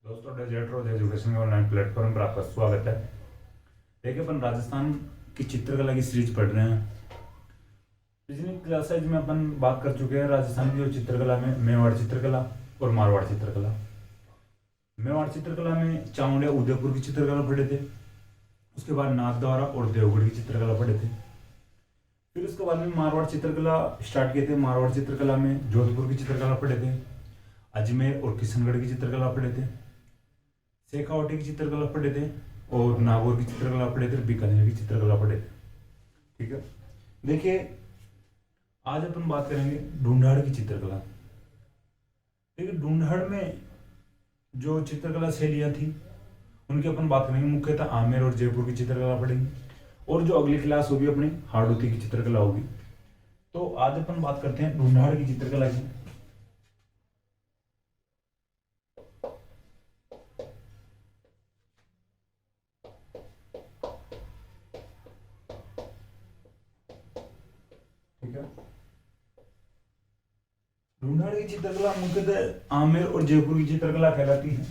दोस्तों, desert road education के online platform पर आपका स्वागत है। देखिए, अपन राजस्थान की चित्रकला की सीरीज पढ़ रहे हैं। पिछली क्लासेज में अपन बात कर चुके हैं राजस्थान की जो चित्रकला में मेवाड़ चित्रकला और मारवाड़ चित्रकला। मेवाड़ चित्रकला में चामुंडिया उदयपुर की चित्रकला पढ़े थे। उसके बाद नाथद्वारा और देवगढ़ की चित्रकला पढ़े थे। फिर उसके बाद में मारवाड़ चित्रकला स्टार्ट किए थे। मारवाड़ चित्रकला में जोधपुर की चित्रकला पढ़े थे, अजमेर और किशनगढ़ की चित्रकला पढ़े थे, शेखावाटी की चित्रकला पढ़े थे और नागौर की चित्रकला पढ़े थे, बीकानेर की चित्रकला पढ़े थे। ठीक है, देखिए आज अपन बात करेंगे ढूंढाड़ की चित्रकला। देखिए, ढूंढाड़ में जो चित्रकला शैलियां थी उनकी अपन बात करेंगे। मुख्यतः आमेर और जयपुर की चित्रकला पढ़ेंगे और जो अगली क्लास होगी अपनी हाड़ौती की चित्रकला होगी। तो आज अपन बात करते हैं ढूंढाड़ की चित्रकला की। ठीक है, ढूंढाड़ की चित्रकला मुख्यतः आमेर और जयपुर की चित्रकला कहलाती है।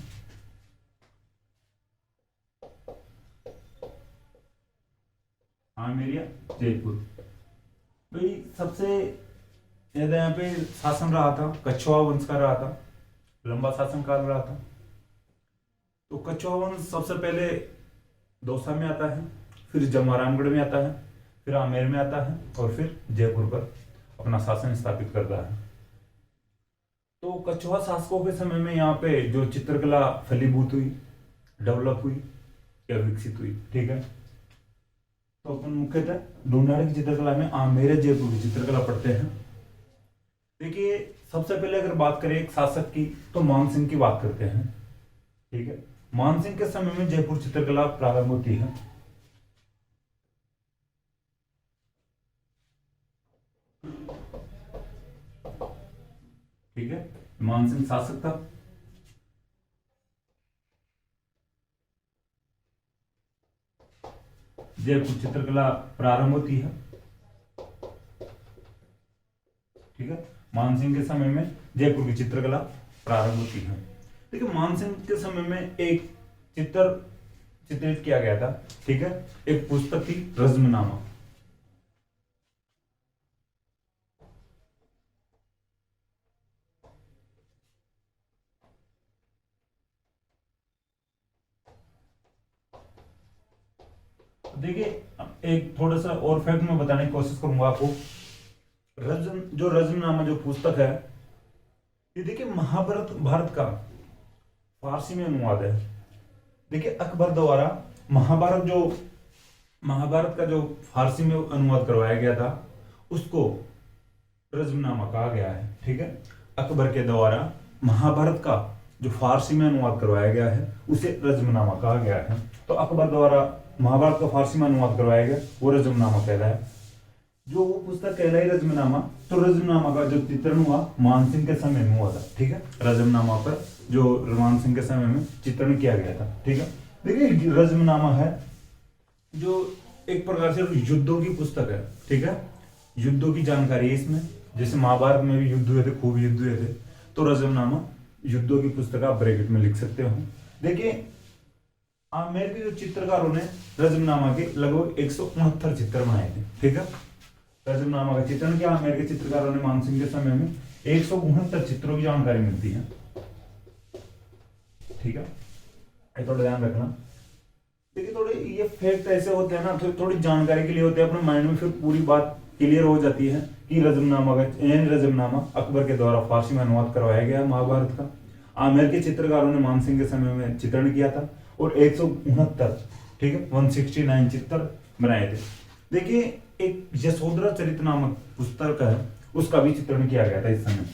आमेर या जयपुर भाई सबसे ज्यादा यहाँ पे शासन रहा था कछुआ वंश का रहा था, लंबा शासन काल रहा था। तो कछुआ वंश सबसे पहले दौसा में आता है, फिर जमारामगढ़ में आता है, फिर आमेर में आता है और फिर जयपुर पर अपना शासन स्थापित करता है। तो कछुआ शासकों के समय में यहाँ पे जो चित्रकला फलीभूत हुई, डेवलप हुई या विकसित हुई। ठीक है, तो अपन मुख्यतः ढूंढाड़ की चित्रकला में आमेर जयपुर की चित्रकला पढ़ते हैं। देखिए, सबसे पहले अगर बात करें एक शासक की तो मानसिंह की बात करते हैं। ठीक है, मानसिंह के समय में जयपुर चित्रकला प्रारंभ होती है। ठीक है, मानसिंह शासक था। जयपुर चित्रकला प्रारंभ होती है। ठीक है, मानसिंह के समय में जयपुर की चित्रकला प्रारंभ होती है। देखिए, मानसिंह के समय में एक चित्र चित्रित किया गया था। ठीक है, एक पुस्तक थी रज्मनामा। देखिए, एक थोड़ा सा और फैक्ट में बताने की कोशिश करूंगा आपको। रज्मनामा जो पुस्तक है, ये देखिए महाभारत भारत का फारसी में अनुवाद है। देखिए, अकबर द्वारा महाभारत का जो फारसी में अनुवाद करवाया गया था उसको रज्मनामा कहा गया है। ठीक है, अकबर के द्वारा महाभारत का जो फारसी में अनुवाद करवाया गया है उसे रज्मनामा कहा गया है। तो अकबर द्वारा महाभारत का फारसी में अनुवाद करवाया गया वो रज्मनामा कहला है। जो वो पुस्तक कहलाई रज्मनामा, तो रज्मनामा का जो चित्रण हुआ मानसिंह के समय में हुआ था। ठीक है, रज्मनामा पर जो मानसिंह के समय में चित्रण किया गया था। ठीक है, देखिए रज्मनामा है जो एक प्रकार से युद्धों की पुस्तक है। ठीक है, युद्धों की जानकारी है इसमें। जैसे महाभारत में भी युद्ध हुए थे, खूब युद्ध हुए थे, तो रज्मनामा युद्धों की पुस्तक आप ब्रैकेट में लिख सकते हो। देखिए, आमेर के जो चित्रकारों ने रज्मनामा के लगभग 169 चित्र बनाए थे। ठीक है, रज्मनामा का चित्रण किया आमेर के चित्रकारों ने मानसिंह के समय में 169 चित्रों की जानकारी मिलती है। ठीक है, ये थोड़ा ध्यान रखना। देखिए, थोड़े ये फैक्ट ऐसे होते हैं ना, थोड़ी जानकारी के लिए होते हैं, अपने माइंड में फिर पूरी बात क्लियर हो जाती है कि रज्मनामा अकबर के द्वारा फारसी में अनुवाद करवाया गया महाभारत का। आमेर के चित्रकारों ने मानसिंह के समय में चित्रण किया था और 169, ठीक है, 169 चित्र बनाए थे। देखिए, एक यशोधरा चरित नामक पुस्तक है, उसका भी चित्रण किया गया था इस समय।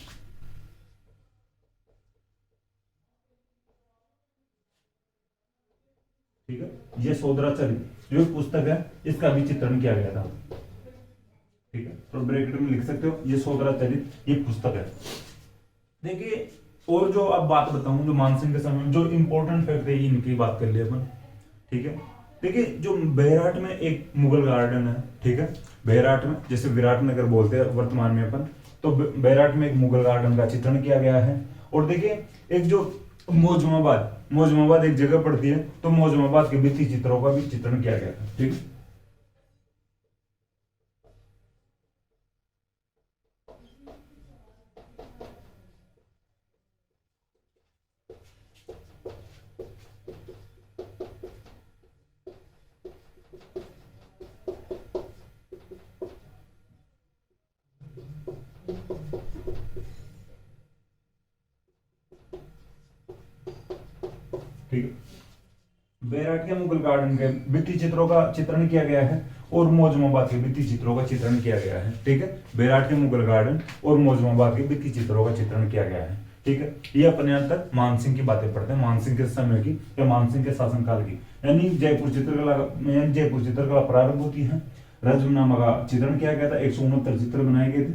ठीक है, यशोधरा चरित जो पुस्तक है इसका भी चित्रण किया गया था। ठीक है, तो ब्रैकेट में लिख सकते हो यशोधरा चरित ये पुस्तक है। देखिए, और जो अब बात बताऊं जो मानसिंह के समय में जो इंपॉर्टेंट फैक्ट है इनकी बात कर लिए अपन। ठीक है, देखिए जो बैराट में एक मुगल गार्डन है। ठीक है, बैराट में जैसे विराटनगर बोलते हैं वर्तमान में अपन, तो बैराट में एक मुगल गार्डन का चित्रण किया गया है। और देखिए, एक जो मौजमाबाद एक जगह पड़ती है, तो मौजमाबाद के भित्ति चित्रों का भी चित्रण किया गया था। ठीक है, ठीक है। बैराट के मुगल गार्डन के भित्ति चित्रों का चित्रण किया गया है और मौजमाबाद के भित्ति चित्रों का चित्रण किया गया है। ठीक है, बैराट के मुगल गार्डन और मौजमाबाद के भित्ति चित्रों का चित्रण किया गया है। ठीक है, ये अपने यहाँ तक मानसिंह की बातें पढ़ते हैं, मानसिंह के समय की या मानसिंह के शासनकाल की। यानी जयपुर चित्रकला प्रारंभ होती है। रजमनामा का चित्रण किया गया था, 169 चित्र बनाए गए थे।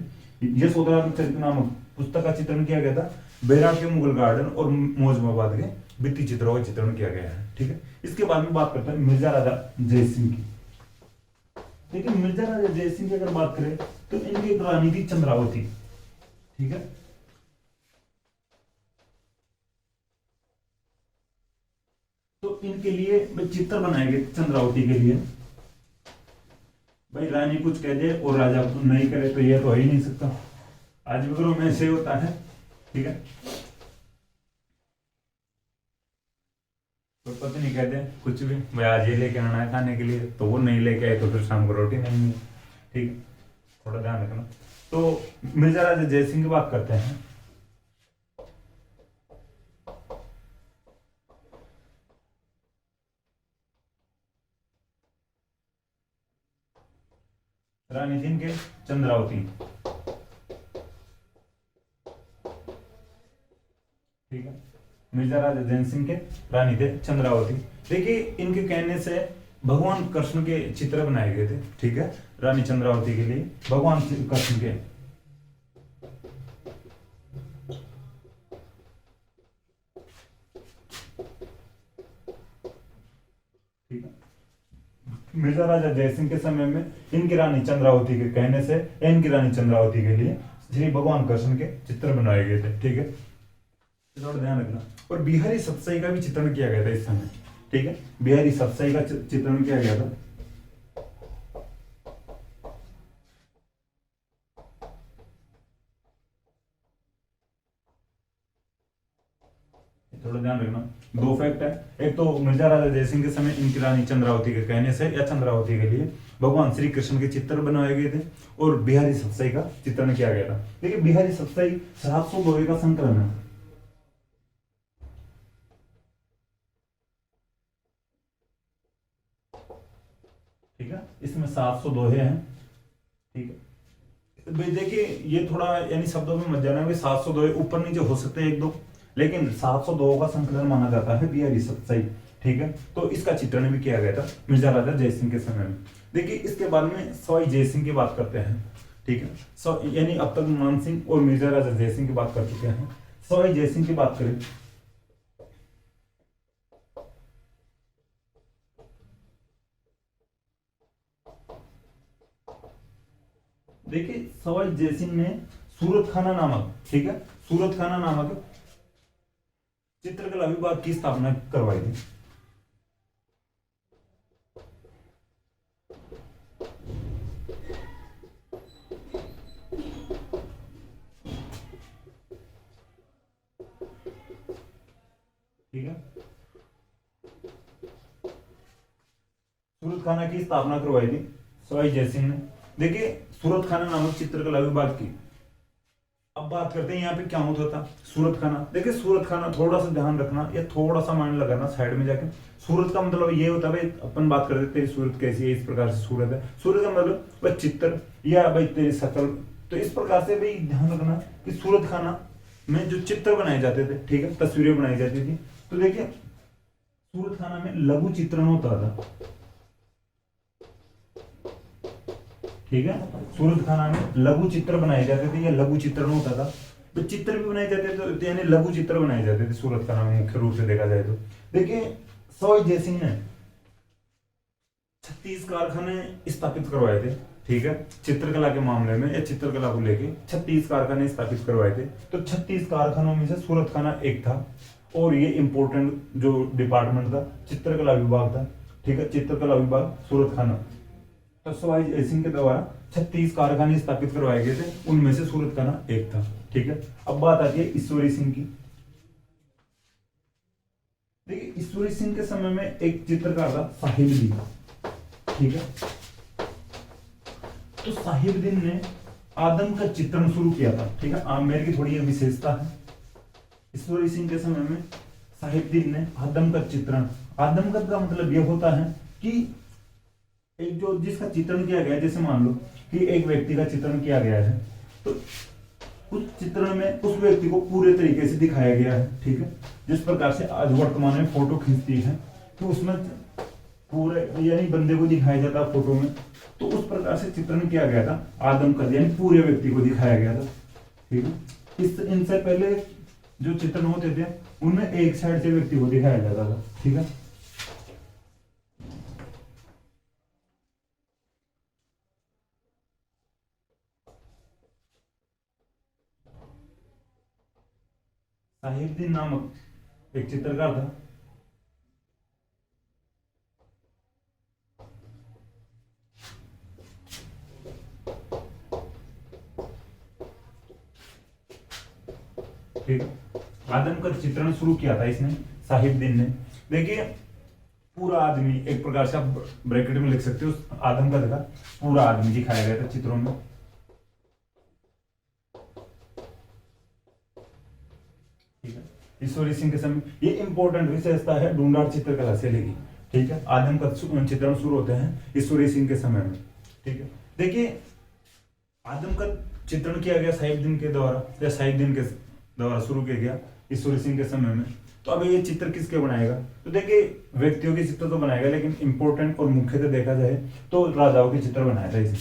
यशोधरा चरित्र नामक पुस्तक का चित्रण किया गया था। बैराट के मुगल गार्डन और मौजमाबाद के भित्ति चित्रों का चित्रण किया गया है। ठीक है, इसके बाद में बात करते हैं मिर्जा राजा जयसिंह की। देखिए, मिर्जा राजा जयसिंह की अगर बात करें तो इनकी एक रानी थी चंद्रावती। ठीक है, तो इनके लिए चित्र बनाए गए चंद्रावती के लिए। भाई रानी कुछ कह दे और राजा नहीं करे तो ये तो हो ही नहीं सकता। आज भी में ऐसे होता है। ठीक है, तो पत्नी कहते हैं कुछ भी, भाई आज ये लेके आना है खाने के लिए, तो वो नहीं लेके आए तो फिर शाम को रोटी नहीं मिली। ठीक है, थोड़ा ध्यान रखना। तो मिर्जा राजा जयसिंह की बात करते हैं। रानी थी इनके चंद्रावती। ठीक है, मिर्जा राजा जयसिंह के रानी थे चंद्रावती। देखिए, इनके कहने से भगवान कृष्ण के चित्र बनाए गए थे। ठीक है, रानी चंद्रावती के लिए भगवान कृष्ण के। ठीक है, मिर्जा राजा जयसिंह के समय में इनकी रानी चंद्रावती के कहने से इनकी रानी चंद्रावती के लिए श्री भगवान कृष्ण के चित्र बनाए गए थे। ठीक है, थोड़ा ध्यान रखना। और बिहारी सतसाई का भी चित्रण किया गया था इस समय। ठीक है, बिहारी सतसाई का चित्रण किया गया था। थोड़ा ध्यान रखना, दो फैक्ट है। एक तो मिर्जा राजा जयसिंह के समय इनकी रानी चंद्रावती के कहने से या चंद्रावती के लिए भगवान श्री कृष्ण के चित्र बनाए गए थे और बिहारी सतसाई का चित्रण किया गया था। देखिए, बिहारी सतसाई 700 दोहे का संकलन है। ठीक है, इसमें 700 दोहे हैं। ठीक है, भाई देखिए, ये थोड़ा यानी शब्दों में मत जाना, 700 दोहे ऊपर नीचे हो सकते हैं एक दो, लेकिन 700 दोहों का संकलन माना जाता है बिहारी सतसाई। ठीक है, तो इसका चित्रण भी किया गया था मिर्जा राजा जयसिंह के समय में। देखिए, इसके बाद में सवाई जयसिंह की बात करते हैं। ठीक है, यानी अब तक मानसिंह और मिर्जा राजा जयसिंह की बात कर चुके हैं। सवाई जयसिंह की बात करें, देखिए सवाई जयसिंह ने सूरत खाना नामक, ठीक है, सूरत खाना नामक चित्रकला विभाग की स्थापना करवाई थी। ठीक है, सूरत खाना की स्थापना करवाई थी सवाई जयसिंह ने। देखिए, सूरत खाना नामक चित्रकला विभाग की अब बात करते हैं यहाँ पे क्या होता था। सूरत खाना, देखिए सूरत खाना थोड़ा सा ध्यान रखना या थोड़ा सा माइंड लगाना साइड में जाके। सूरत का मतलब ये होता है, भाई अपन बात कर देते हैं सूरत कैसी है, इस प्रकार से सूरत है। सूरत का मतलब भाई चित्र या भाई तेरी शकल, तो इस प्रकार से भाई ध्यान रखना कि सूरत खाना में जो चित्र बनाए जाते थे, ठीक है, तस्वीरें बनाई जाती थी। तो देखिए, सूरत खाना में लघु चित्रण होता था। ठीक है, सूरत खाना में लघु चित्र बनाए जाते थे या लघु चित्रण होता था। तो चित्र भी बनाए जाते थे, तो यानी लघु चित्र बनाए जाते थे सूरत खाना में मुख्य रूप से देखा जाए तो। देखिए, सवाई जयसिंह ने 36 कारखाने स्थापित करवाए थे। ठीक है, चित्रकला के मामले में या चित्रकला को लेके 36 कारखाने स्थापित करवाए थे। तो 36 कारखानों में से सूरत खाना एक था और ये इंपॉर्टेंट जो डिपार्टमेंट था, चित्रकला विभाग था, ठीक है, चित्रकला विभाग सूरत खाना। तो सवाई जय सिंह के द्वारा 36 कारखाने स्थापित करवाए गए थे, उनमें से सूरत खाना एक था, ठीक है। अब बात आती है ईश्वरी सिंह की। देखिए ईश्वरी सिंह के समय में एक चित्रकार था साहिबदीन, ठीक है। तो साहिबदीन ने आदम का चित्रण शुरू किया था, ठीक है। आमेर की थोड़ी विशेषता है। ईश्वरी सिंह के समय में साहिबदीन ने आदम का चित्रण, आदम का मतलब यह होता है कि एक जो जिसका चित्रण किया गया है, जैसे मान लो कि एक व्यक्ति का चित्रण किया गया है, तो उस चित्रण में उस व्यक्ति को पूरे तरीके से दिखाया गया है, ठीक है। जिस प्रकार से आज वर्तमान में फोटो खींचती है तो उसमें पूरे यानी बंदे को दिखाया जाता है फोटो में, तो उस प्रकार से चित्रण किया गया था आदम का, यानी पूरे व्यक्ति को दिखाया गया था, ठीक है। इनसे पहले जो चित्रण होते थे उनमें एक साइड से व्यक्ति को दिखाया जाता था, ठीक है। साहिबदीन नामक एक चित्रकार था, ठीक है। आदम का चित्रण शुरू किया था इसने, साहिबदीन ने। देखिए पूरा आदमी, एक प्रकार से आप ब्रैकेट में लिख सकते हो, आदम का देखा पूरा आदमी दिखाया गया था चित्रों में, ठीक है। ईश्वरी सिंह के समय ये इंपॉर्टेंट विशेषता है ढूंढाड़ चित्रकला से लेगी, ठीक है। आदम का चित्रण शुरू होते हैं ईश्वरी सिंह के समय में, ठीक है। देखिए आदम का चित्रण किया गया साहिबदीन के द्वारा, या साहिबदीन के द्वारा शुरू किया गया ईश्वरी सिंह के समय में। तो अब ये चित्र किसके बनाएगा, तो देखिए व्यक्तियों के चित्र तो बनाएगा, लेकिन इंपॉर्टेंट और मुख्यतः देखा जाए तो राजाओं के चित्र बनाया था इसने,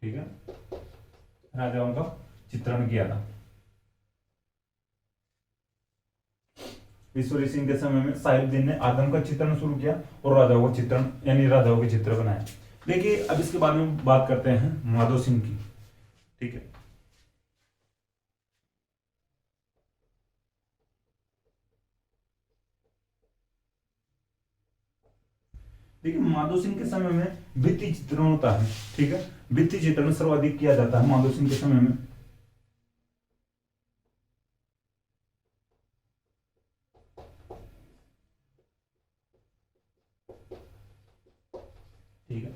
ठीक है। राजाओं का चित्रण किया था ईश्वरी सिंह के समय में। साहिबदीन ने आदम का चित्रण शुरू किया और राजाओं का चित्रण यानी राजाओं के चित्र बनाए। देखिए अब इसके बारे में बात करते हैं माधो सिंह की, ठीक है। देखिए माधो सिंह के समय में भित्ति चित्रण होता है, ठीक है। भित्ति चित्रण सर्वाधिक किया जाता है माधो सिंह के समय में, ठीक है।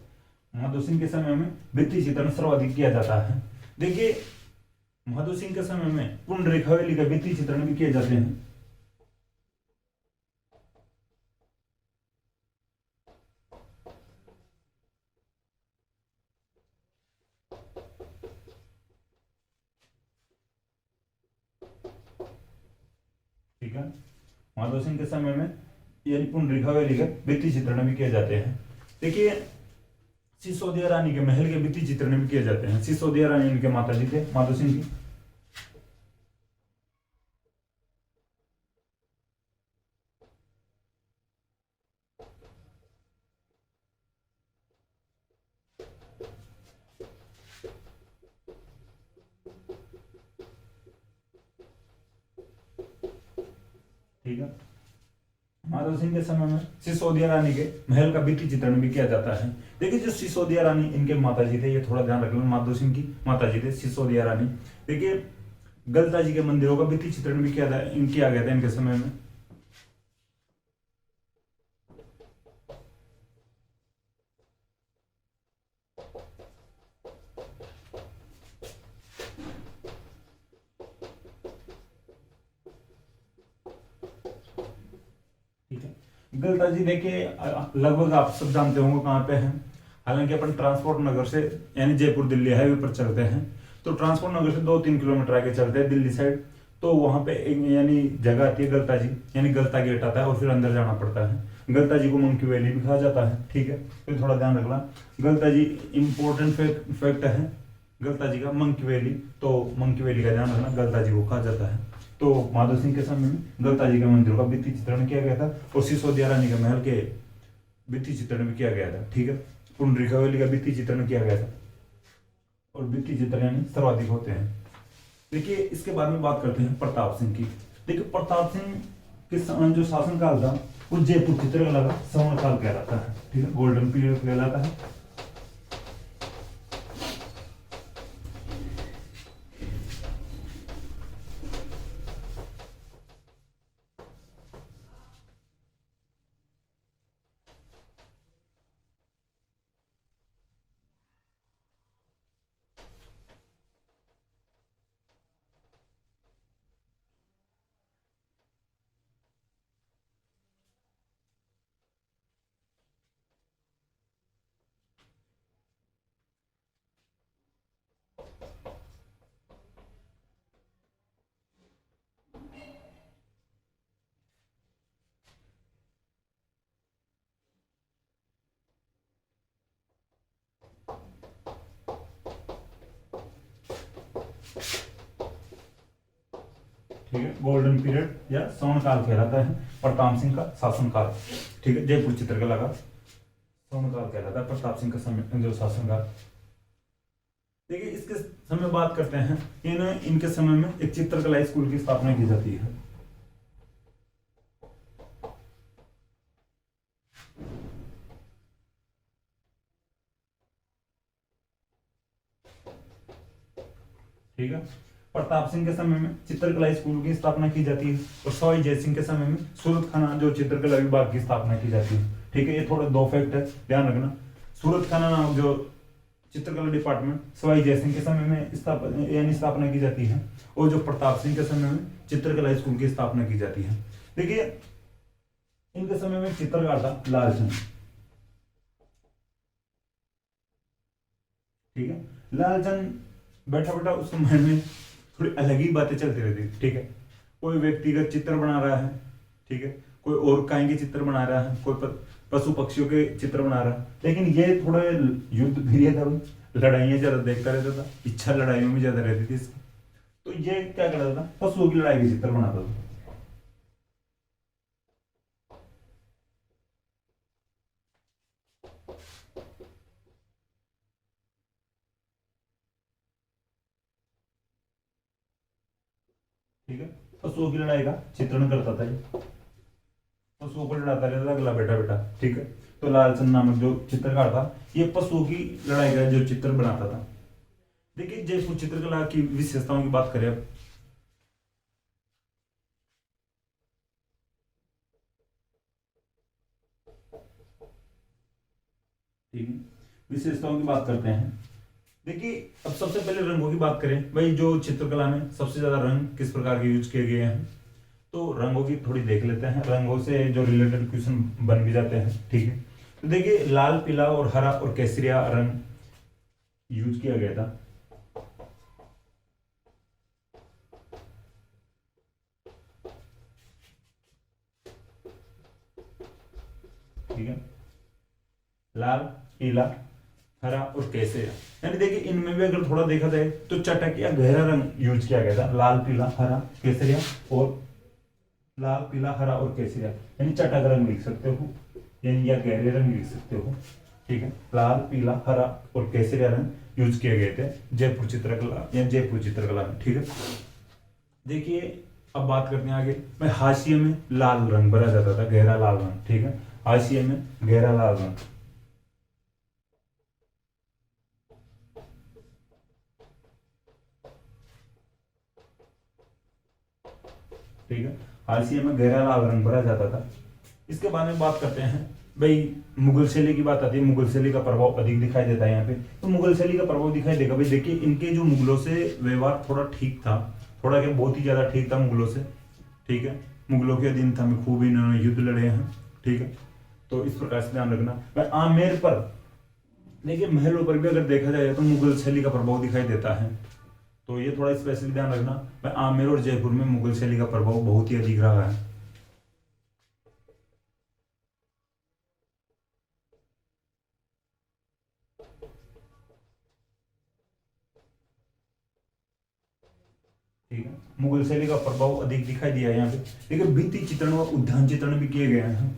माधो सिंह के समय में भित्ति चित्रण सर्वाधिक किया जाता है। देखिए माधो सिंह के समय में पुंडरीक हवेली का भित्ति चित्रण भी किए जाते हैं, ठीक है। माधो सिंह के समय में यानी पुंडरीक हवेली के भित्ति चित्रण भी किए जाते हैं। देखिए सिसोदिया रानी के महल के भित्ति चित्रण भी किए जाते हैं। सिसोदिया रानी इनके माता जी थे माधो सिंह की, ठीक है। माधव सिंह के समय में सिसोदिया रानी के महल का भित्ति चित्रण भी किया जाता है। देखिए जो सिसोदिया रानी इनके माता जी थे, ये थोड़ा ध्यान रख लो, माधव सिंह की माता जी थे सिसोदिया रानी। देखिए गलता जी के मंदिरों का भित्ति चित्रण भी किया गया था इनके समय में, ठीक है। गलता जी देखिए लगभग आप सब जानते होंगे कहाँ पे है। हालांकि अपन ट्रांसपोर्ट नगर से यानी जयपुर दिल्ली हाईवे पर चलते हैं, तो ट्रांसपोर्ट नगर से 2-3 किलोमीटर आगे चलते हैं दिल्ली साइड, तो वहां पे एक यानी जगह आती है गलता जी, यानी गलता गेट आता है और फिर अंदर जाना पड़ता है। गलता जी को मंकी वैली भी कहा जाता है, ठीक है। फिर थोड़ा ध्यान रखना, गलता जी इंपॉर्टेंट फैक्ट है गलता जी का मंकी वैली, तो मंकी वैली का ध्यान रखना, गलता जी को कहा जाता है। तो माधो सिंह के समय में गलता जी के मंदिर का भित्ति चित्रण किया गया था और सिसोदिया रानी के महल के भित्ति चित्रण भी किया गया था, ठीक है। पुंडरीक हवेली का भित्ति चित्रण किया गया था। और भित्ति चित्र यानी सर्वाधिक होते हैं। देखिए इसके बाद में बात करते हैं प्रताप सिंह की। देखिए प्रताप सिंह के जो शासनकाल था वो जयपुर चित्रकला का स्वर्ण काल कहलाता है, ठीक है, गोल्डन पीरियड कहलाता है। ठीक है, गोल्डन पीरियड या स्वर्ण काल कहलाता है प्रताप सिंह का शासनकाल। ठीक है, जयपुर चित्रकला का स्वर्ण काल कहलाता है प्रताप सिंह का समय जो शासनकाल। देखिए इसके समय बात करते हैं, इनके समय में एक चित्रकला स्कूल की स्थापना की जाती है। ठीक है, प्रताप सिंह के समय में चित्रकला स्कूल की स्थापना की जाती है और सवाई जय सिंह के समय में सूरत खाना जो चित्रकला विभाग की स्थापना की जाती है। ठीक है, ये थोड़े दो फैक्ट है, ध्यान रखना। सूरत खाना नाम जो चित्रकला डिपार्टमेंट सवाई जय सिंह के समय में स्थापना की जाती है और जो प्रताप सिंह के समय में चित्रकला स्कूल की स्थापना की जाती है। देखिए इनके समय में चित्रकार था लालचंद। ठीक है, लालचंद बैठा बैठा उसके मन में थोड़ी अलग ही बातें चलती रहती थी। ठीक है, कोई व्यक्तिगत चित्र बना रहा है, ठीक है, कोई और काय के चित्र बना रहा है, कोई पशु पक्षियों के चित्र बना रहा है, लेकिन ये थोड़ा युद्ध पीरियड था, लड़ाइयाँ ज्यादा देखता रहता था, इच्छा लड़ाइयों में ज्यादा रहती थी इसकी। तो ये क्या करता था, पशुओं की लड़ाई के चित्र बनाता था। ठीक है, पशुओं की लड़ाई का चित्रण करता था ये, पशुओं को लड़ाता रहता था अगला बेटा बेटा। ठीक है, तो लालचंद नामक जो चित्रकार था ये पशुओं की लड़ाई का जो चित्र बनाता था। देखिए जयपुर चित्रकला की विशेषताओं की बात करें अब, ठीक है, विशेषताओं की बात करते हैं। देखिए अब सबसे पहले रंगों की बात करें, भाई जो चित्रकला में सबसे ज्यादा रंग किस प्रकार के यूज किए गए हैं, तो रंगों की थोड़ी देख लेते हैं, रंगों से जो रिलेटेड क्वेश्चन बन भी जाते हैं। ठीक है, तो देखिए लाल पीला और हरा और केसरिया रंग यूज किया गया था। ठीक है, लाल पीला हरा और केसरिया, यानी देखिए इनमें भी अगर थोड़ा देखा जाए तो चटक या गहरा रंग यूज किया गया था। लाल पीला हरा केसरिया और लाल पीला हरा और केसरिया, यानी चटक रंग लिख सकते हो, यानी या गहरे रंग लिख सकते हो। ठीक है, लाल पीला हरा और केसरिया रंग यूज किए गए थे जयपुर चित्रकला या जयपुर चित्रकला में। ठीक है, देखिए अब बात करते हैं आगे, मैं हाशिए में लाल रंग भरा जाता था, गहरा लाल रंग। ठीक है, हाशिए में गहरा लाल रंग। ठीक है, हाशिए में गहरा लाल रंग भरा जाता था। इसके बारे में बात करते हैं, भाई मुगल शैली की बात आती है, मुगल शैली का प्रभाव अधिक दिखाई देता है यहाँ पे। तो मुगल शैली का प्रभाव दिखाई देगा भाई, देखिए इनके जो मुगलों से व्यवहार थोड़ा ठीक था, थोड़ा क्या बहुत ही ज्यादा ठीक था मुगलों से। ठीक है, मुगलों के अधीनता में खूब इन्होंने युद्ध लड़े हैं। ठीक है, तो इस प्रकार से ध्यान रखना। भाई आमेर पर देखिए, महलों पर भी अगर देखा जाए तो मुगल शैली का प्रभाव दिखाई देता है, तो ये थोड़ा स्पेशली ध्यान रखना। भाई आमेर और जयपुर में मुगल शैली का प्रभाव बहुत ही अधिक रहा है। ठीक है, मुगल शैली का प्रभाव अधिक दिखाई दिया है यहाँ पे। देखिए भित्ति चित्रण और उद्यान चित्रण भी किए गए हैं।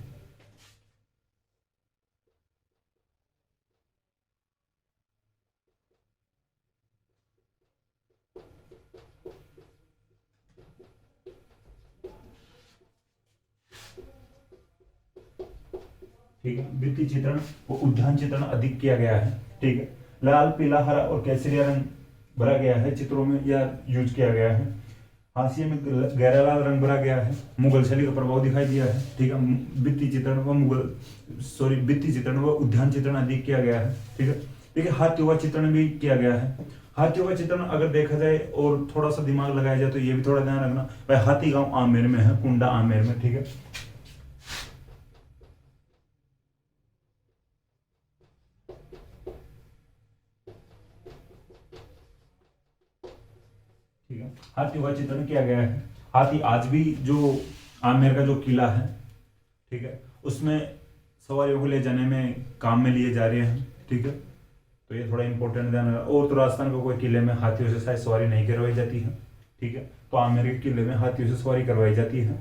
ठीक है। भित्ति चित्रण वो उद्यान चित्रण अधिक किया गया है, ठीक है। लाल, पीला, हरा और केसरिया रंग भरा गया है चित्रों में या यूज किया गया है। हाशिए में गहरा लाल रंग भरा गया है। मुगल शैली का प्रभाव दिखाई दिया है, ठीक है। भित्ति चित्रण व भित्ति चित्रण व उद्यान चित्रण अधिक किया गया है, ठीक है। देखिए हाथियों का चित्रण भी किया गया है। हाथियों का चित्रण अगर देखा जाए और थोड़ा सा दिमाग लगाया जाए तो ये भी थोड़ा ध्यान रखना भाई, हाथी गांव आमेर में है, कुंडा आमेर में, ठीक है। ठीक है, हाथियों का चित्रण किया गया है। हाथी आज भी जो आमेर का जो किला है, ठीक है, उसमें सवारियों को ले जाने में काम में लिए जा रहे हैं, ठीक है। तो ये थोड़ा इंपॉर्टेंट ध्यान रखना। और तो राजस्थान के कोई किले में हाथियों से शायद सवारी नहीं करवाई जाती है, ठीक है। तो आमेर के किले में हाथियों से सवारी करवाई जाती है,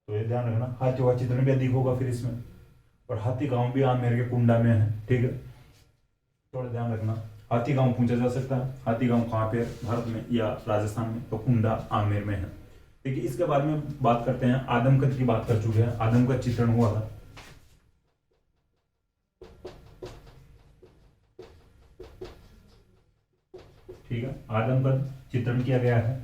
तो ये ध्यान रखना। हाथियों का चित्रण भी अधिक होगा फिर इसमें। और हाथी गांव भी आमेर के कुंडा में है, ठीक है, थोड़ा ध्यान रखना। हाथी गांव पूछा जा सकता है, हाथी गांव कहाँ पे, भारत में या राजस्थान में, तो कुंडा आमेर में है। देखिए इसके बारे में बात करते हैं। आदमकद की बात कर चुके हैं, आदमकद चित्रण हुआ था। ठीक है, आदमकद चित्रण किया गया है।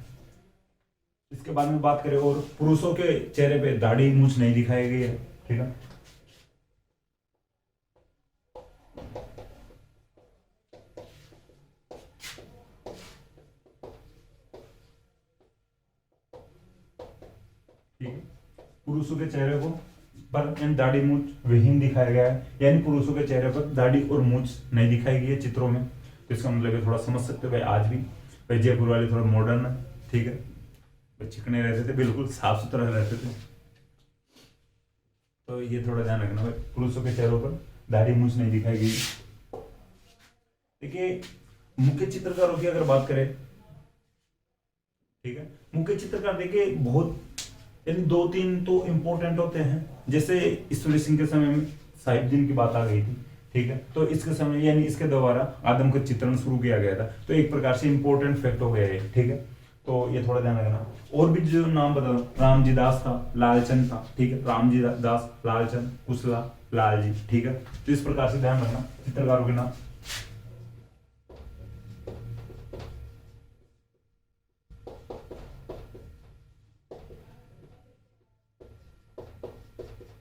इसके बाद में बात करें और पुरुषों के चेहरे पे दाढ़ी मूछ नहीं दिखाई गई है, ठीक है। ठीक है, पुरुषों के चेहरे को पर दाढ़ी मूछ विहीन दिखाया गया है, यानी पुरुषों के चेहरे पर दाढ़ी और मूछ नहीं दिखाई गई है चित्रों में। तो इसका मतलब है थोड़ा समझ सकते हो भाई, आज भी भाई जयपुर वाले थोड़ा मॉडर्न है, ठीक है, चिकने रहते थे, बिल्कुल साफ सुथरा रहते थे। तो ये थोड़ा ध्यान रखना भाई, पुरुषों के चेहरों पर दाढ़ी मूछ नहीं दिखाई गई। देखिए मुख्य चित्रकारों की अगर बात करें, ठीक है, मुख्य चित्रकार देखिए बहुत यानी दो तीन तो इंपॉर्टेंट होते हैं। जैसे ईश्वरी सिंह के समय में साहिबदीन की बात आ गई थी, ठीक है, तो इसके समय यानी इसके द्वारा आदमकद चित्रण शुरू किया गया था। तो एक प्रकार से इंपॉर्टेंट फैक्ट हो गया है, ठीक है। तो ये थोड़ा ध्यान रखना। और भी जो नाम बता, रामजी दास था, लालचंद था, ठीक है, रामजी दास, लालचंद, कुशला, लालजी, ठीक है। तो इस प्रकार से ध्यान रखना चित्रकारों के नाम।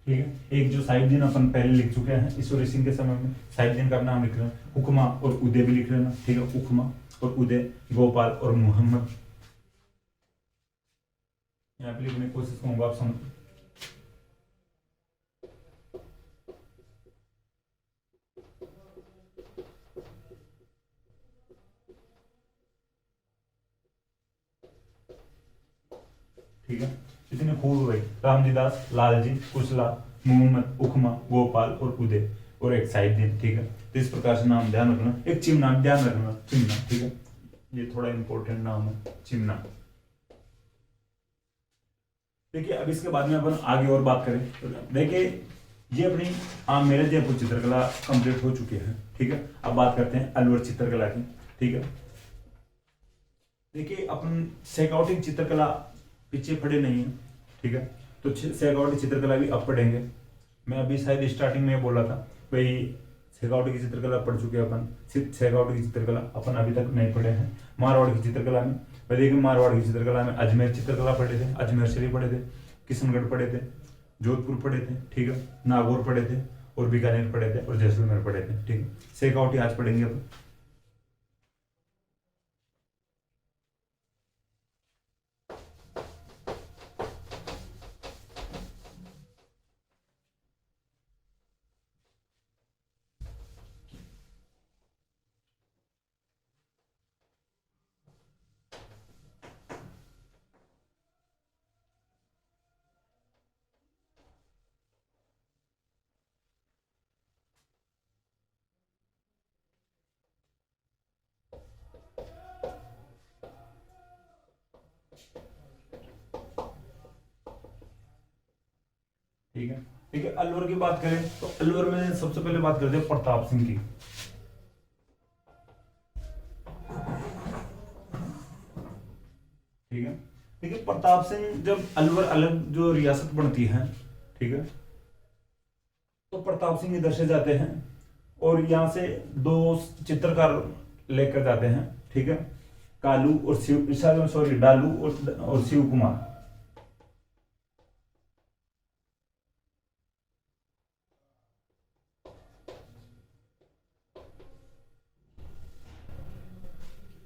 ठीक है, एक जो साहिबदीन अपन पहले लिख चुके हैं ईश्वरी सिंह के समय में, साहिबदीन का नाम लिख लेना, हुक्मा और उदय भी लिख लेना, ठीक है, हुक्मा और उदय, गोपाल और मोहम्मद, यहाँ पे लिखने की कोशिश करूंगा आप समझ। ठीक है, इतने खूब हो गई, रामजी दास, लालजी, कुशला, मोहम्मद, उखमा, गोपाल और उदय और एक साहिबदीन, ठीक है। तो इस प्रकार से नाम ध्यान रखना। एक चिमना ध्यान रखना, चिमना, ठीक है, ये थोड़ा इंपॉर्टेंट नाम है, चिमना। देखिए अब इसके बाद में अपन आगे और बात करें तो देखिए ये अपनी मेरे जयपुर चित्रकला कंप्लीट हो चुकी है, ठीक है। अब बात करते हैं अलवर चित्रकला की, ठीक है। देखिए अपन सैकॉटिक चित्रकला पीछे पड़े नहीं है, ठीक है, तो सैकॉटिक चित्रकला भी अब पढ़ेंगे। मैं अभी शायद स्टार्टिंग में बोला था भाई सैकॉटिक की चित्रकला पढ़ चुके हैं अपन, सैकॉटिक की चित्रकला अपन अभी तक नहीं पढ़े हैं। मारवाड़ की चित्रकला में देखिए, मारवाड़ की चित्रकला में अजमेर चित्रकला पढ़े थे, अजमेर शरीफ पढ़े थे, किशनगढ़ पढ़े थे, जोधपुर पढ़े थे, ठीक है, नागौर पढ़े थे और बीकानेर पढ़े थे और जैसलमेर पढ़े थे, ठीक है। सैकॉटिक आज पढ़ेंगे अपन। ठीक है, ठीक है, अलवर की बात करें तो अलवर में सबसे पहले बात करते हैं प्रताप सिंह की, ठीक है। देखिए प्रताप सिंह जब अलवर अलग जो रियासत बनती है, ठीक है, तो प्रताप सिंह इधर से जाते हैं और यहाँ से दो चित्रकार लेकर जाते हैं, ठीक है, कालू और शिव, सॉरी डालू और शिव कुमार।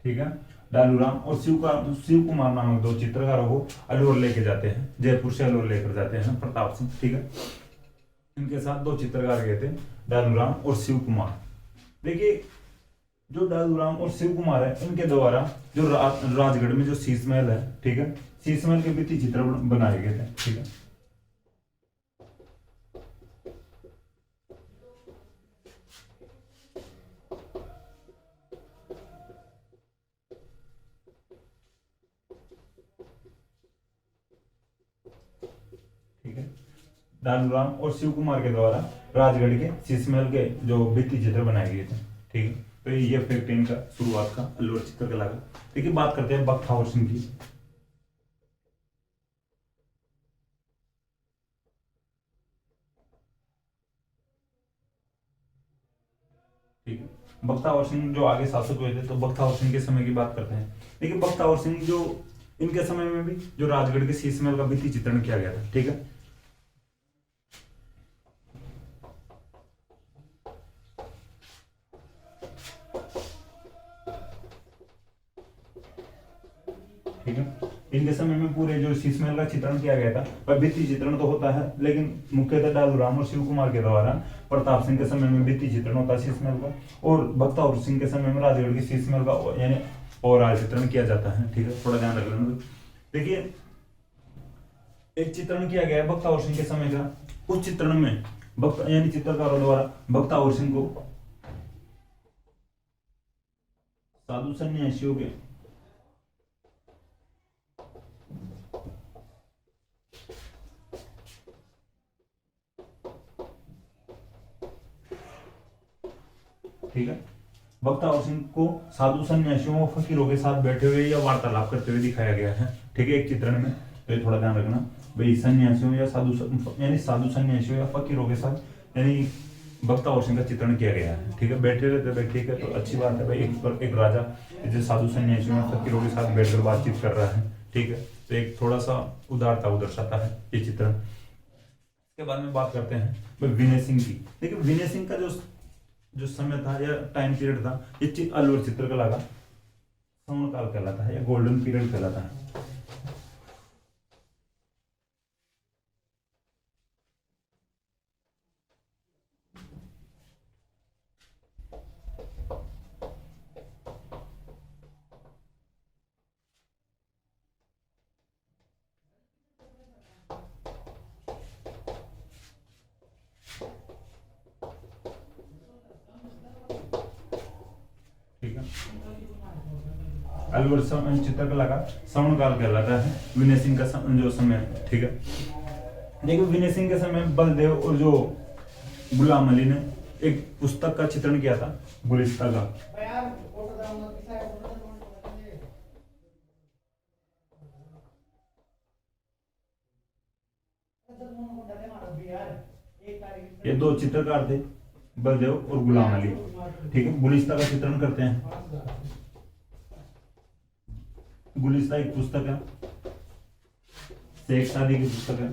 ठीक है, डालूराम और शिव कुमार नामक दो चित्रकारों को अलवर लेके जाते हैं, जयपुर से अलवर लेकर जाते हैं प्रताप सिंह, ठीक है। इनके साथ दो चित्रकार गए थे, डालूराम और शिव कुमार। देखिए जो डालूराम और शिव कुमार है, इनके द्वारा जो राजगढ़ में जो शीश महल है, ठीक है, शीश महल के भित्ति चित्र बनाए गए थे, ठीक है। ठीक है, डालूराम और शिव कुमार के द्वारा राजगढ़ के शीश महल के जो भित्ति चित्र बनाए गए थे, ठीक है। तो ये फैक्ट इनका शुरुआत का अलवर चित्रकला का। देखिए बात करते हैं बख्तावर सिंह की। ठीक है, बख्तावर सिंह जो आगे शासक हुए थे, तो बख्तावर सिंह के समय की बात करते हैं। देखिए बख्तावर सिंह जो इनके समय में भी जो राजगढ़ के शीश महल का भित्ति चित्रण किया गया था, ठीक है। ठीक है, इनके समय में पूरे जो शीश महल का चित्रण किया गया था, पर भित्ति चित्रण तो होता है, लेकिन मुख्यतः डालूराम और शिव कुमार के द्वारा प्रताप सिंह के समय में भित्ति चित्रण होता है शीश महल का, और बख्तावर सिंह के समय में राजगढ़ के शीश महल का यानी और चित्रण किया जाता है, ठीक है, थोड़ा ध्यान रख लेना। देखिए एक चित्रण किया गया है बख्तावर सिंह के समय का, उस चित्रण में यानी चित्रकारों द्वारा बख्तावर सिंह को साधु सन्यासियों के ठीक है, बख्तावर सिंह को साधु सन्यासियों और फकीरों के साथ बैठे हुए या वार्तालाप करते हुए दिखाया गया है, ठीक है, एक चित्रण में। तो ये थोड़ा ध्यान रखना भाई, सन्यासियों या साधु सन्यासियों या फकीरों के साथ यानी बख्तावर सिंह का चित्रण किया गया है, ठीक है, बैठे रहते भाई, ठीक है। तो अच्छी बात है भाई, एक राजा जो साधु सन्यासियों या फकीरों के साथ बैठकर बातचीत कर रहा है, ठीक है। तो एक थोड़ा सा उदारता वो दर्शाता है ये चित्रण। इसके बाद में बात करते हैं विनय सिंह की। देखिए विनय सिंह का जो समय था या टाइम पीरियड था, ये अलवर चित्रकला का स्वर्ण काल कहलाता है या गोल्डन पीरियड कहलाता है। ठीक है, अलवर चित्रकला का स्वर्ण काल कहलाता है विनय सिंह का जो समय, ठीक है। देखो विनय सिंह के समय बलदेव और जो गुलाम अली ने एक पुस्तक का चित्रण किया था, गुलिस्ता का। ये दो चित्रकार थे, बलदेव और गुलाम अली, ठीक है, गुलिस्ता का चित्रण करते हैं। गुलिस्ता एक पुस्तक है, शेख सादी की पुस्तक है,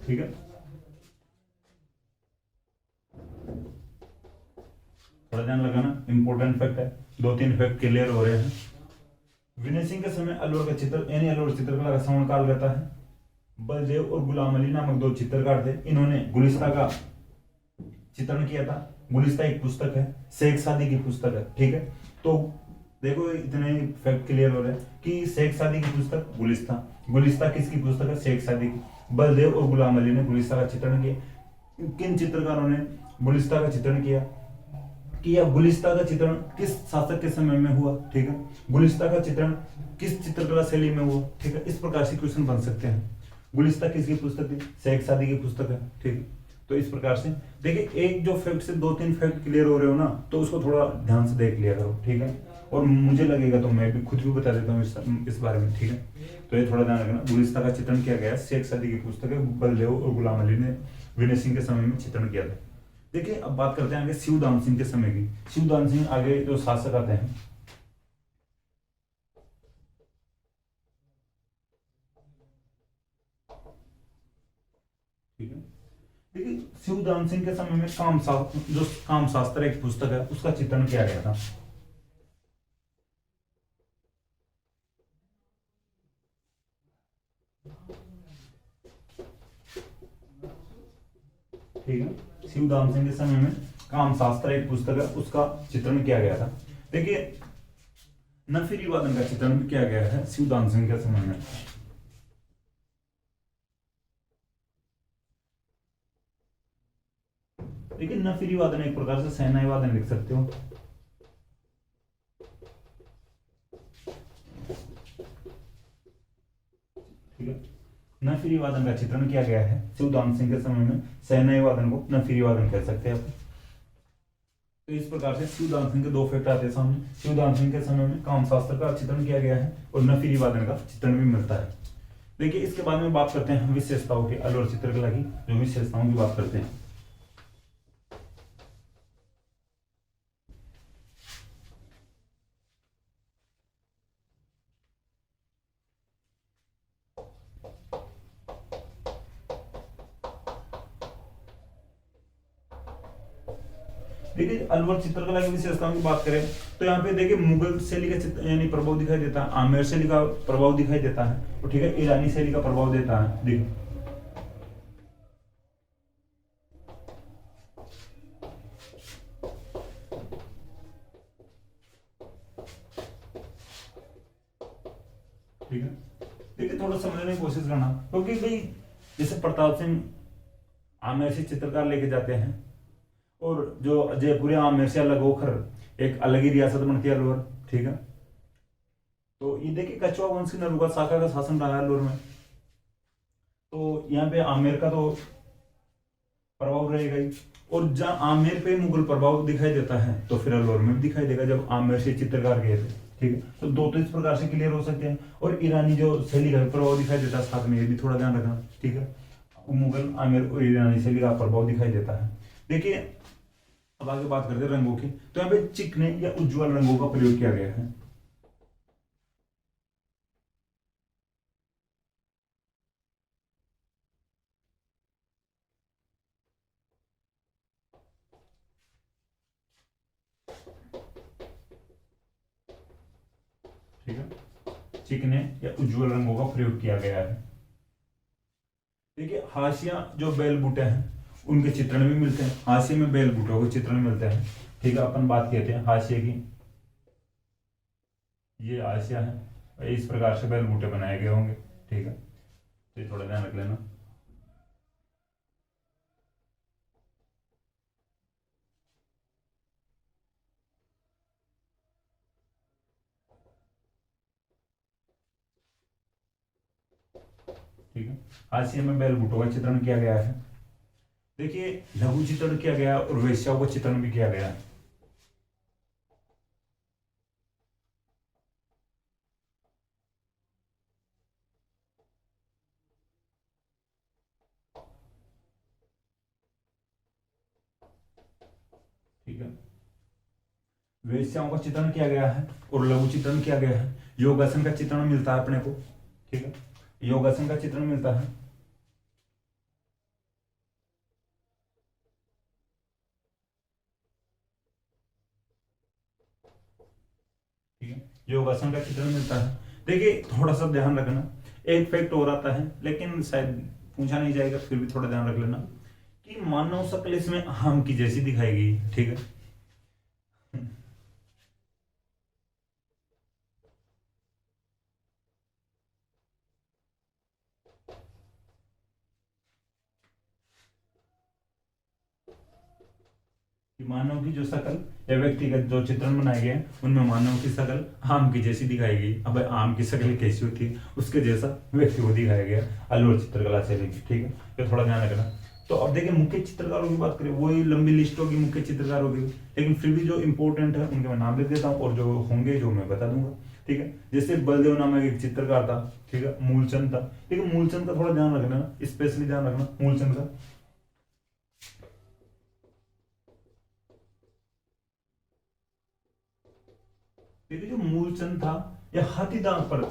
ठीक है। थोड़ा ध्यान लगाना, इंपॉर्टेंट फैक्ट है, 2-3 फैक्ट क्लियर हो रहे हैं। विनय सिंह के समय अलवर का चित्र यानी अलवर चित्रकला का स्वर्ण काल रहता है। बलदेव और गुलाम अली नामक दो चित्रकार थे, इन्होंने गुलिस्ता का चित्रण किया था। गुलिस्ता एक पुस्तक है, शेख सादी की पुस्तक है, ठीक है। तो देखो इतने फैक्ट क्लियर हो रहे हैं कि शेख सादी की पुस्तक गुलिस्ता, गुलिस्ता किसकी पुस्तक है, शेख सादी की। बलदेव और गुलाम अली ने गुलिस्ता का चित्रण किया। किन चित्रकारों ने गुलिस्ता का चित्रण किया कि यह गुलिस्ता का चित्रण किस शासक के समय में हुआ, ठीक है, गुलिस्ता का चित्रण किस चित्रकला शैली में हुआ, ठीक है। इस प्रकार से क्वेश्चन बन सकते हैं। गुलिस्ता किसकी पुस्तक थी, शेख सादी की पुस्तक है, ठीक है। तो इस प्रकार से देखिए, एक जो फैक्ट से 2-3 फैक्ट क्लियर हो रहे हो ना, तो उसको थोड़ा ध्यान से देख लिया करो, ठीक है। और मुझे लगेगा तो मैं भी खुद भी बता देता हूँ इस बारे में, ठीक है। तो ये थोड़ा ध्यान रखना। गुलिस्तान का चित्रण किया गया है, शेख सदी की पुस्तक है, बल्लेव और गुलाम अली ने विनय सिंह के समय में चित्रण किया था। देखिए अब बात करते हैं आगे शिवदान सिंह के समय की। शिवदान सिंह आगे जो शासक आते हैं, ठीक है। देखिए शिवदान सिंह के समय में काम शास्त्र एक पुस्तक है, उसका चित्रण किया गया था। ठीक है, शिवदान सिंह के समय में काम शास्त्र एक पुस्तक है, उसका चित्रण किया गया था। देखिए नफीरी वादन का चित्रण भी किया गया है शिवदान सिंह के समय में। देखिए नफीरी वादन एक प्रकार से सहनाई वादन लिख सकते हो। ठीक है, नफीरी वादन का चित्रण किया गया है शिवदान सिंह के समय में। सहनाई वादन को नफीरी वादन कह सकते हैं आप। तो इस प्रकार से शिवदान सिंह के दो फैक्ट आते हैं सामने। शिवदान सिंह के समय में कामशास्त्र का चित्रण किया गया है और नफीरी वादन का चित्रण भी मिलता है। देखिए इसके बाद में बात करते हैं हम विशेषताओं की, अलवर चित्रकला की जो विशेषताओं की बात करते हैं। देखिए अलवर चित्रकला की विशेषताओं की बात करें तो यहाँ पे देखिए मुगल शैली का चित्र यानी प्रभाव दिखाई देता है, आमेर शैली का प्रभाव दिखाई देता है, तो ठीक है ईरानी शैली का प्रभाव देता है। देखिए ठीक है, देखिए थोड़ा समझने की कोशिश करना, क्योंकि भाई जैसे प्रताप सिंह आमेर से चित्रकार लेके जाते हैं और जो जयपुर आमेर से अलग होकर एक अलग ही रियासत बनती है अलवर। ठीक है, तो ये देखिए कछुआ वंश की नरुगा शाखा का शासन रहा है अलवर में, तो यहाँ पे आमेर का तो प्रभाव रहेगा ही। और जहाँ आमेर पे मुगल प्रभाव दिखाई देता है तो फिर अलवर में भी दिखाई देगा जब आमेर से चित्रकार गए थे। ठीक है, तो दो तो इस प्रकार से क्लियर हो सकते हैं। और ईरानी जो शैली का प्रभाव दिखाई देता है साथ में, ये भी थोड़ा ध्यान रखना। ठीक है, मुगल आमेर और ईरानी शैली का प्रभाव दिखाई देता है। देखिए अब आगे बात करते हैं रंगों की, तो यहाँ पे चिकने या उज्ज्वल रंगों का प्रयोग किया गया है। ठीक है, चिकने या उज्ज्वल रंगों का प्रयोग किया गया है। देखिए हाशिया जो बेल बूटे हैं उनके चित्रण भी मिलते हैं, हाशिए में बेल बूटों के चित्रण मिलते हैं। ठीक है, अपन बात कहते हैं हाशिए की, ये हाशिया है, इस प्रकार से बेल बूटे बनाए गए होंगे। ठीक है, तो ये थोड़ा ध्यान रख लेना। ठीक है, हाशिए में बेल बूटों का चित्रण किया गया है। देखिए लघु चित्रण किया गया और वेश्याओं का चित्रण भी किया गया। ठीक है, वेश्याओं का चित्रण किया गया है और लघु चित्रण किया गया है। योगासन का चित्रण मिलता है अपने को। ठीक है, योगासन का चित्रण मिलता है। ठीक है, योगासन का चित्रण मिलता है। देखिए थोड़ा सा ध्यान रखना, एक फैक्ट और आता है लेकिन शायद पूछा नहीं जाएगा, फिर भी थोड़ा ध्यान रख लेना कि मानव शक्ल इसमें हम की जैसी दिखाई गई। ठीक है, कि मानव की जो शक्ल या व्यक्तिगत जो चित्रण बनाए गए हैं उनमें मानव की शक्ल आम की जैसी दिखाई गई। अब आम की शक्ल कैसी होती है उसके जैसा व्यक्ति को दिखाया गया अलवर चित्रकला शैली की। ठीक है, तो थोड़ा ध्यान रखना। तो अब देखिए मुख्य चित्रकारों की बात करें, वही लंबी लिस्ट होगी मुख्य चित्रकारों की, लेकिन फिर भी जो इंपॉर्टेंट है उनके मैं नाम लिख देता हूँ और जो होंगे जो मैं बता दूंगा। ठीक है। जैसे बलदेव नामक एक चित्रकार था, ठीक है, मूलचंद था, ठीक है। मूलचंद का थोड़ा ध्यान रखना, स्पेशली ध्यान रखना मूलचंद का। ठीक है, जो मूलचंद था यह हाथी दांत पर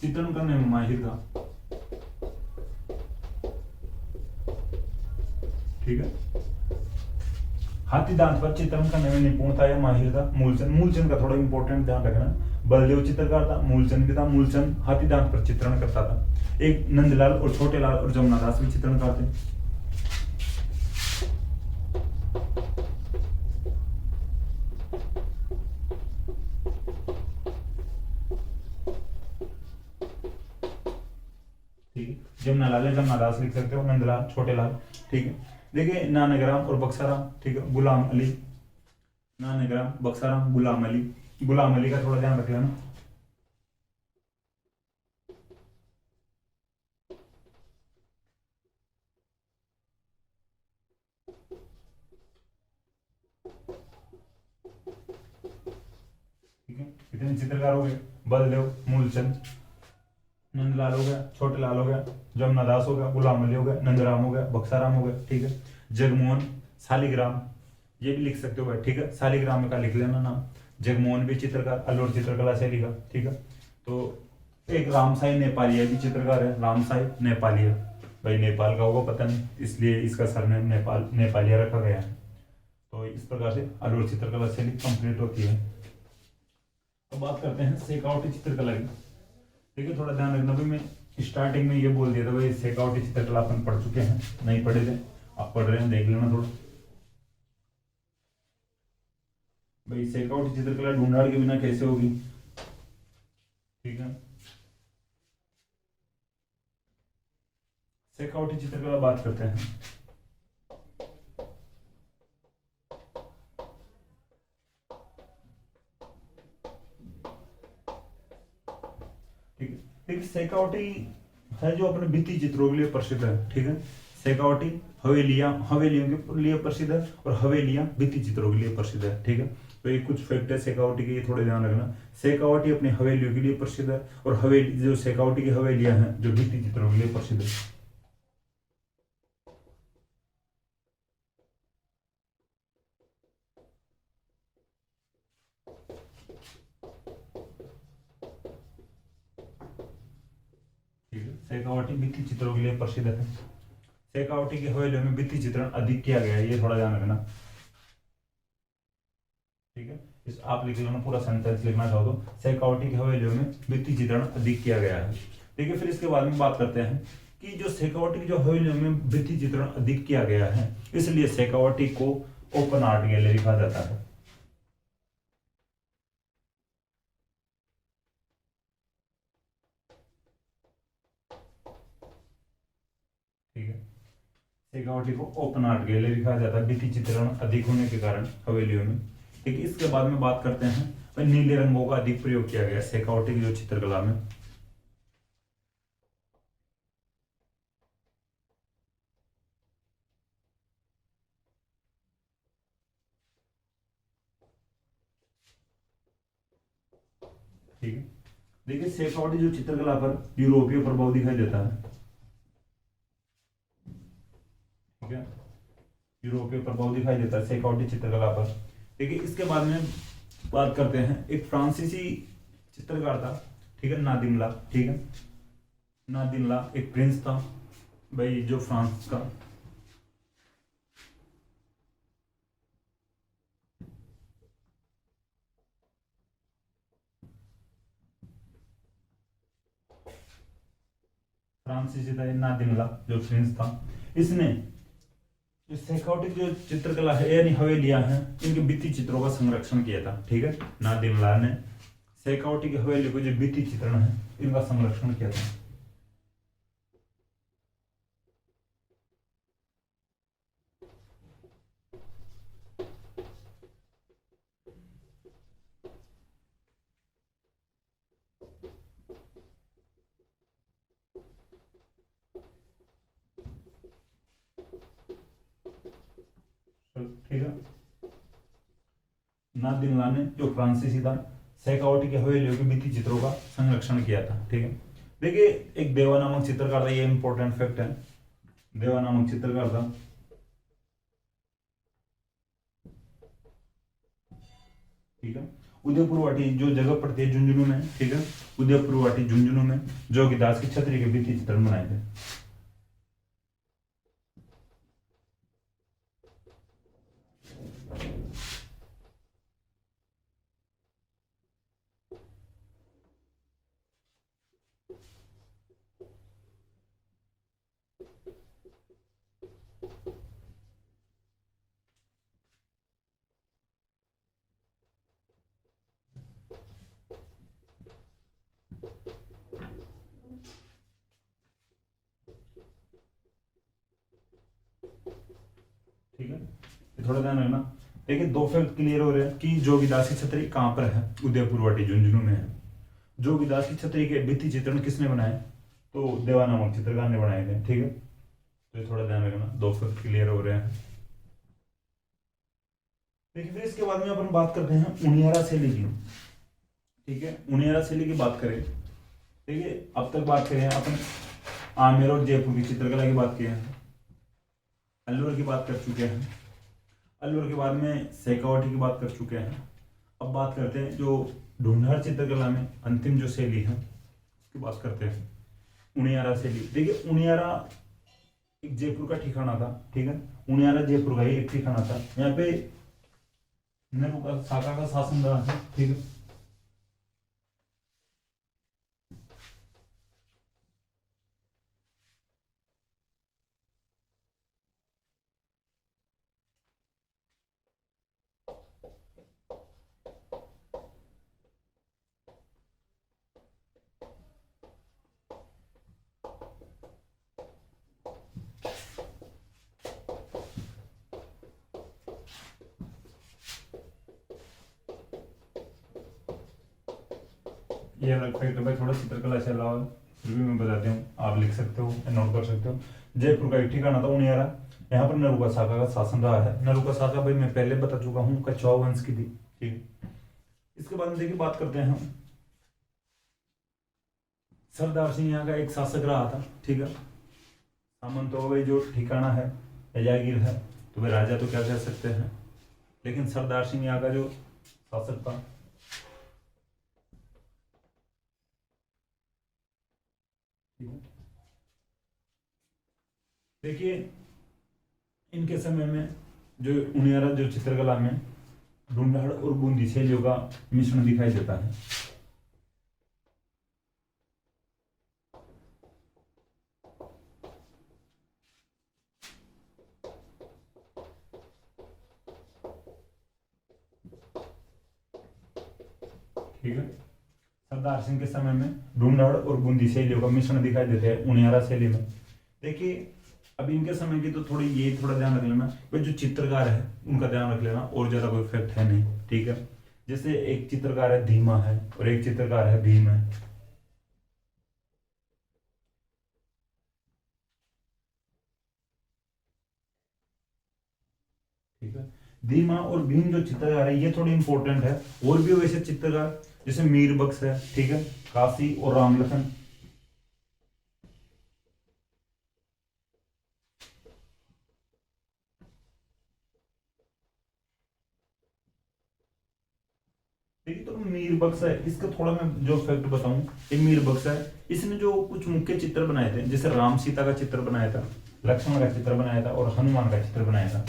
चित्रण करने में माहिर था, ठीक है। हाथी दांत पर चित्रण करने में निपुण था या माहिर था मूलचंद। मूलचंद का थोड़ा इंपॉर्टेंट ध्यान रखना, बलदेव चित्रकार था, मूलचंद भी था। मूलचंद हाथी दांत पर चित्रण करता था। एक नंदलाल और छोटे लाल और जमुना दास भी चित्रणकार थे। ठीक है, जमुना लाल है, जमुना दास लिख सकते हो, नंदलाल, छोटे लाल, ठीक है। देखिए नानग्राम और बक्साराम, ठीक है, गुलाम अली, नानग्राम, बक्साराम, गुलाम अली। गुलाम अली का थोड़ा ध्यान रख लेना। ठीक है, कितने चित्रकार हो गए, बलदेव, मूलचंद, नंदलाल हो गया, छोटे लाल हो गया, जमुना दास हो गया, गुलाम अली हो गया, नंदराम हो गया, बक्साराम हो गया, ठीक है। जगमोहन, शालिग्राम, ये भी लिख सकते हो भाई, ठीक है। शालिग्राम का लिख लेना नाम। जगमोहन भी चित्रकार, अल्लोर चित्रकला शैली का, ठीक है। तो एक रामसाई नेपालिया भी चित्रकार है, रामसाई नेपालिया, भाई नेपाल का होगा पता नहीं, इसलिए इसका सरनेम नेपालिया रखा गया है। तो इस प्रकार से अल्लोर चित्रकला शैली कंप्लीट होती है। तो बात करते हैं शेखावटी चित्रकला की। ठीक है, थोड़ा ध्यान रखना भाई, मैं स्टार्टिंग में ये बोल दिया था भाई शेखावटी चित्रकला अपन पढ़ चुके हैं, नहीं पढ़े थे, आप पढ़ रहे हैं, देख लेना थोड़ा। भाई शेखावटी चित्रकला ढूंढाड़ के बिना कैसे होगी, ठीक है। शेखावटी चित्रकला बात करते हैं। ठीक है, देखिए शेखावटी है जो अपने भित्ति चित्रों के लिए प्रसिद्ध है, ठीक है। शेखावटी हवेलियां, हवेलियों के लिए प्रसिद्ध है, और हवेलियां भित्ति चित्रों के लिए प्रसिद्ध है, ठीक है। तो ये कुछ फैक्ट है शेखावटी के, ये थोड़े ध्यान रखना। शेखावटी अपनी हवेलियों के लिए प्रसिद्ध है, और हवेली जो शेखावटी की हवेलियां हैं जो भित्ति चित्रों के लिए प्रसिद्ध है। ठीक है, शेखावटी भित्ति चित्रों के लिए प्रसिद्ध है। शेखावटी की हवेलियों में भित्ति चित्रण अधिक किया गया है, ये थोड़ा ध्यान रखना, ठीक है। इस आप लिख लेना, पूरा सेंटेंस लिखना चाहो तो शेखावटी की हवेलियों में भित्ति चित्रण अधिक किया गया है, ठीक है। फिर इसके बाद में बात करते हैं कि जो शेखावटी की जो हवेलियों में भित्ति चित्रण अधिक किया गया है, इसलिए शेखावटी को ओपन आर्ट गैलरी कहा जाता है, ठीक है। शेखावटी को ओपन आर्ट गैलरी कहा जाता है भित्ति चित्रण अधिक होने के कारण हवेलियों में, ठीक है। इसके बाद में बात करते हैं भाई नीले रंगों का अधिक प्रयोग किया गया शेखावटी की जो चित्रकला में। ठीक है, देखिए शेखावटी जो चित्रकला पर यूरोपीय प्रभाव दिखाई देता है, ठीक है। यूरोपीय प्रभाव दिखाई देता है शेखावटी चित्रकला पर, ठीक है। इसके बाद में बात करते हैं एक फ्रांसीसी चित्रकार था, ठीक है, नादिमला, ठीक है। नादिमला एक प्रिंस था भाई जो फ्रांस का, फ्रांसीसी था नादिमला जो प्रिंस था। इसने जो शेखावटी की जो चित्रकला है यानी हवेलियां हैं इनके भित्ति चित्रों का संरक्षण किया था, ठीक है। नादिमला ने शेखावटी की हवेली को जो भित्ति चित्रण है इनका संरक्षण किया था। ठीक है, नादिनला ने जो फ्रांसीसी था शेखावटी के हवेलियों के भित्ति चित्रों का संरक्षण किया था। ठीक है, देखिए एक देवा नामक चित्रकार था, ये इंपॉर्टेंट फैक्ट है। देवा नामक चित्रकार था, ठीक है। उदयपुर वाटी जो जगह पड़ती है झुंझुनू में, ठीक है, उदयपुर वाटी झुंझुनू में जोगीदास की छतरी के भित्ति चित्रण बनाए थे। ठीक है, थोड़ा ध्यान रखना। देखिए दो फैक्ट क्लियर हो रहे हैं कि जोगीदास की छतरी कहाँ पर है, उदयपुर वाटी झुंझुनू में है। जोगीदास की छतरी के भित्ति चित्रण किसने बनाए, तो देवा नामक चित्रकार ने बनाए थे। ठीक है, तो थोड़ा ध्यान रखना, दो फैक्ट क्लियर हो रहे हैं। देखिए फिर इसके बाद में अपन बात करते हैं उनियारा शैली की। ठीक है, उनियारा शैली की बात करें, देखिए अब तक बात करें अपन आमेर और जयपुर की चित्रकला की बात की है, अल्वर की बात कर चुके हैं, अल्वर के बाद में शेखावटी की बात कर चुके हैं। अब बात करते हैं जो ढूंढार चित्रकला में अंतिम जो शैली है उसकी बात करते हैं, उनियारा शैली। देखिए उनियारा एक जयपुर का ठिकाना था। ठीक है, उनियारा जयपुर का ही एक ठिकाना था। यहाँ पे नरुका साका का शासन रहा है। ठीक है, ये अलग फैक्ट भाई, थोड़ा चित्रकला से अलावा फिर भी मैं बताते हूँ, आप लिख सकते हो, नोट कर सकते हो। जयपुर का एक ठिकाना था उनियारा, यहाँ पर नरुका साका का शासन रहा है। नरुका साका भाई मैं पहले बता चुका हूँ, कछवाहा वंश की थी। ठीक है, इसके बाद में देखिए बात करते हैं हम, सरदार सिंह यहाँ का एक शासक रहा था। ठीक है, सामंत हो गई जो ठिकाना है या जागीर है, तो वे राजा तो क्या कह सकते हैं, लेकिन सरदार सिंह यहाँ का जो शासक था, देखिए इनके समय में जो उनियारा जो चित्रकला में ढूंढाड़ और बूंदी शैलियों का मिश्रण दिखाई देता है। ठीक है, सरदार सिंह के समय में ढूंढाड़ और बूंदी शैलियों का मिश्रण दिखाई देते हैं उनियारा शैली में। देखिए अब इनके समय की तो थोड़ी ये थोड़ा ध्यान रख लेना, वे जो चित्रकार है उनका ध्यान रख लेना, और ज्यादा कोई इफेक्ट है नहीं। ठीक है, जैसे एक चित्रकार है धीमा है और एक चित्रकार है भीम है। ठीक है, धीमा और भीम जो चित्रकार है ये थोड़ी इंपॉर्टेंट है। और भी वैसे चित्रकार जैसे मीर बख्श है, ठीक है, काशी और रामलखन। देखिए तो मीर बख्श है, इसका थोड़ा मैं जो फैक्ट बताऊं, ये मीर बख्श है, इसने जो कुछ मुख्य चित्र बनाए थे, जैसे राम सीता का चित्र बनाया था, लक्ष्मण का चित्र बनाया था और हनुमान का चित्र बनाया था।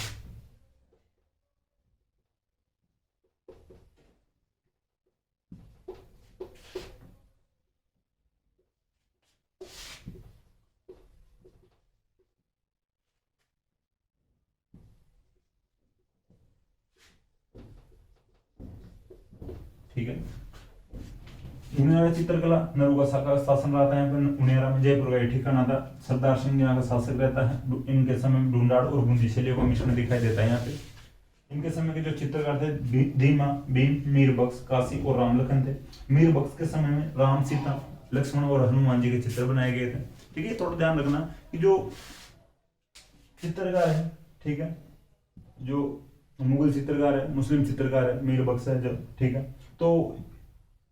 ठीक है, उनियारा चित्रकला नरुका का शासन रहता है यहाँ पे उनियारा में, जयपुर का ये ठिकाना था, सरदार सिंह यहाँ का शासक रहता है। इनके समय में ढूंढाड़ और बूंदी शैलियों का मिश्रण दिखाई देता है यहाँ पे। इनके समय के जो चित्रकार थे धीमा, भीम, मीर बख्श, काशी और रामलखन थे। मीर बख्श के समय में राम, सीता, लक्ष्मण और हनुमान जी के चित्र बनाए गए थे। ठीक है, थोड़ा ध्यान रखना कि जो चित्रकार है, ठीक है, जो मुगल चित्रकार है, मुस्लिम चित्रकार है, मीर बख्श है जो, ठीक है। तो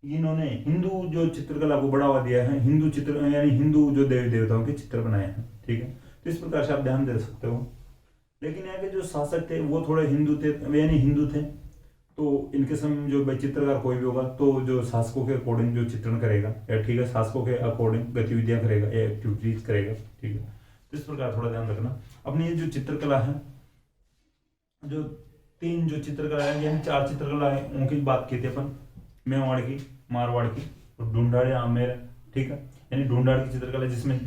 इन्होंने हिंदू जो चित्रकला को बढ़ावा दिया है, हिंदू चित्र यानी हिंदू जो देवी देवताओं के चित्र बनाए हैं, ठीक है। तो इस प्रकार से आप ध्यान दे सकते हो। लेकिन यहाँ के जो शासक थे वो थोड़े हिंदू थे, यानी हिंदू थे। तो इनके समय जो भाई चित्रकार कोई भी होगा तो जो शासकों के अकॉर्डिंग जो चित्रण करेगा, या ठीक है, शासकों के अकॉर्डिंग गतिविधियां करेगा या एक्टिविटीज करेगा, ठीक है। तो इस प्रकार थोड़ा ध्यान रखना। अपनी ये जो चित्रकला है, जो 3 जो चित्रकला है यानी 4 चित्रकला है, उनकी बात की थी अपन, मेवाड़ की, मारवाड़ की और ढूंढाड़ या आमेर, ठीक है। यानी ढूंढाड़ की चित्रकला जिसमें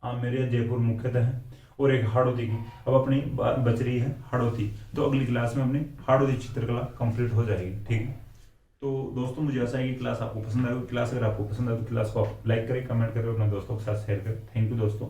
आमेर या जयपुर मुख्यतः है, और एक हाड़ौती की। अब अपनी बच रही है हाड़ौती, तो अगली क्लास में अपनी हाड़ौती चित्रकला कंप्लीट हो जाएगी, ठीक है। तो दोस्तों मुझे आशा है कि क्लास आपको पसंद आएगी। क्लास अगर आपको पसंद आए तो क्लास को आप लाइक करें, कमेंट करें, अपने दोस्तों के साथ शेयर करें। थैंक यू दोस्तों।